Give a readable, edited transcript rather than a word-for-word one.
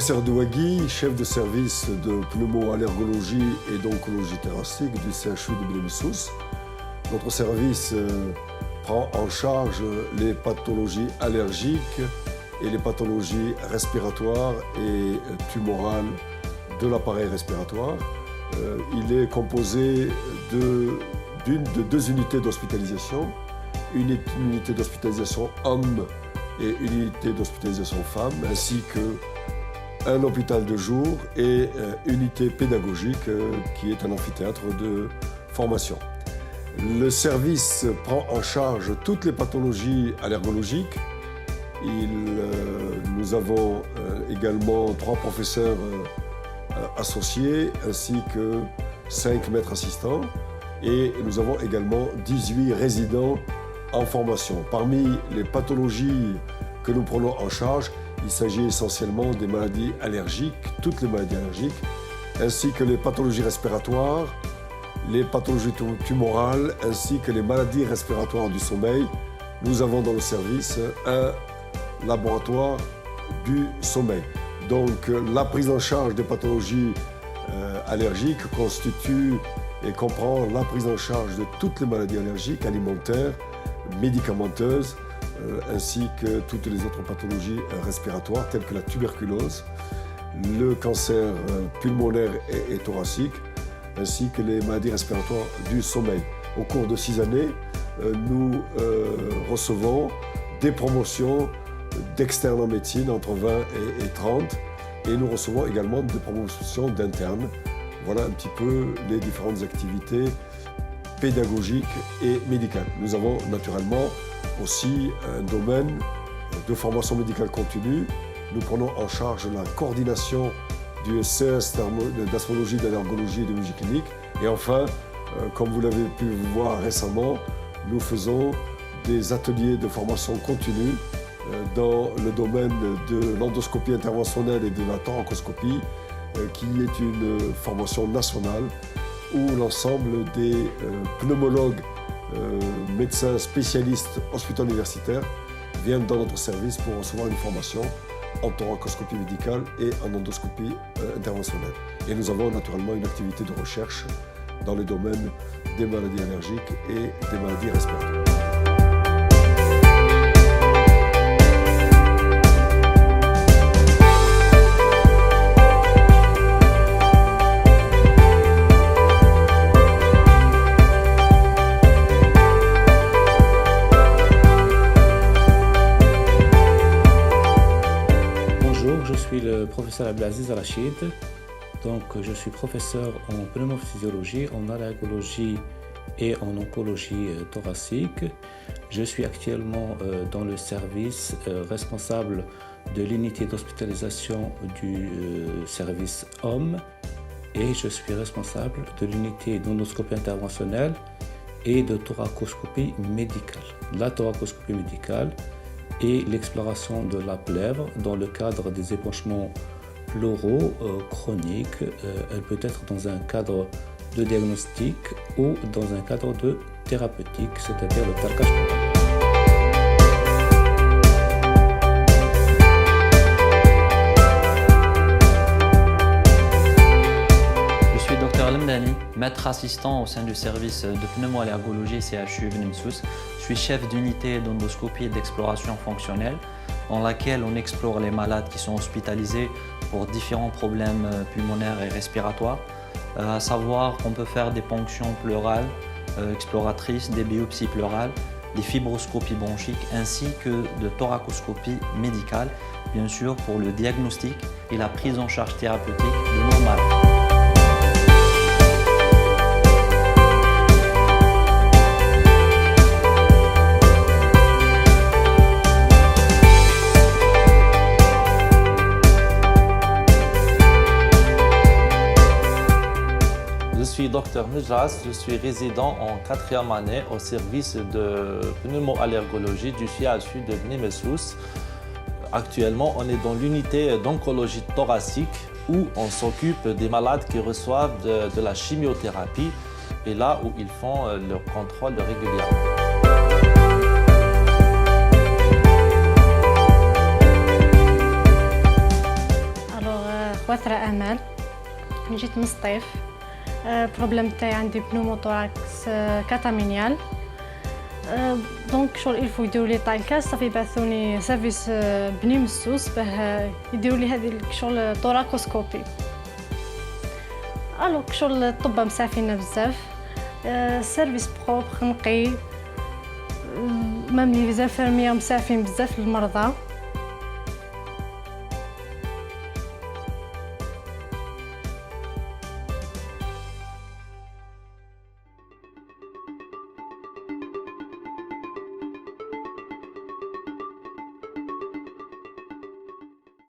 Nasser Douagui, chef de service de pneumo-allergologie et d'oncologie thoracique du CHU de Beni Messous. Notre service prend en charge les pathologies allergiques et les pathologies respiratoires et tumorales de l'appareil respiratoire. Il est composé de deux unités d'hospitalisation, une unité d'hospitalisation homme et une unité d'hospitalisation femme, ainsi qu'un hôpital de jour et une unité pédagogique qui est un amphithéâtre de formation. Le service prend en charge toutes les pathologies allergologiques. Nous avons également 3 professeurs associés ainsi que 5 maîtres assistants et nous avons également 18 résidents en formation. Parmi les pathologies que nous prenons en charge, il s'agit essentiellement des maladies allergiques, toutes les maladies allergiques, ainsi que les pathologies respiratoires, les pathologies tumorales, ainsi que les maladies respiratoires du sommeil. Nous avons dans le service un laboratoire du sommeil. Donc la prise en charge des pathologies allergiques constitue et comprend la prise en charge de toutes les maladies allergiques, alimentaires, médicamenteuses, ainsi que toutes les autres pathologies respiratoires telles que la tuberculose, le cancer pulmonaire et thoracique, ainsi que les maladies respiratoires du sommeil. Au cours de 6 années, nous recevons des promotions d'externes en médecine entre 20 et 30 et nous recevons également des promotions d'internes. Voilà un petit peu les différentes activités pédagogiques et médicales. Nous avons naturellement aussi un domaine de formation médicale continue. Nous prenons en charge la coordination du CS d'asthmologie, d'allergologie et de biologie clinique. Et enfin, comme vous l'avez pu voir récemment, nous faisons des ateliers de formation continue dans le domaine de l'endoscopie interventionnelle et de la thoracoscopie, qui est une formation nationale où l'ensemble des pneumologues, médecins spécialistes hospitalo-universitaires viennent dans notre service pour recevoir une formation en thoracoscopie médicale et en endoscopie interventionnelle. Et nous avons naturellement une activité de recherche dans le domaine des maladies allergiques et des maladies respiratoires. Je suis le professeur Abdelaziz Rachid. Donc, je suis professeur en pneumophysiologie, en allergologie et en oncologie thoracique. Je suis actuellement dans le service responsable de l'unité d'hospitalisation du service homme et je suis responsable de l'unité d'endoscopie interventionnelle et de thoracoscopie médicale. La thoracoscopie médicale et l'exploration de la plèvre dans le cadre des épanchements pleuraux chroniques. Elle peut être dans un cadre de diagnostic ou dans un cadre de thérapeutique, c'est-à-dire le tarkage pleuraire. Je suis Dr Lemdani, maître assistant au sein du service de pneumo-allergologie CHU Beni Messous. Je suis chef d'unité d'endoscopie et d'exploration fonctionnelle dans laquelle on explore les malades qui sont hospitalisés pour différents problèmes pulmonaires et respiratoires, à savoir qu'on peut faire des ponctions pleurales exploratrices, des biopsies pleurales, des fibroscopies bronchiques ainsi que de thoracoscopie médicale, bien sûr pour le diagnostic et la prise en charge thérapeutique de nos malades. Je suis Dr Mujras, je suis résident en 4e année au service de pneumo-allergologie du CHU de Beni Messous. Actuellement, on est dans l'unité d'oncologie thoracique où on s'occupe des malades qui reçoivent de la chimiothérapie et là où ils font leur contrôle régulièrement. Alors, وثرة آمال. جيت من الصيف. بروبليم تاعي عندي بنوموتوراكس كاتامينيال. دونك شغل الفو يديروا لي طاي الكاس صافي يبعثوني سيرفيس بني مسوس باه يديروا لي هذه شغل توراكوسكوبي. الو شغل الطب مسافين بزاف. سيرفيس بروبر نقي. مام لي زانفيرميير مسافين بزاف المرضى.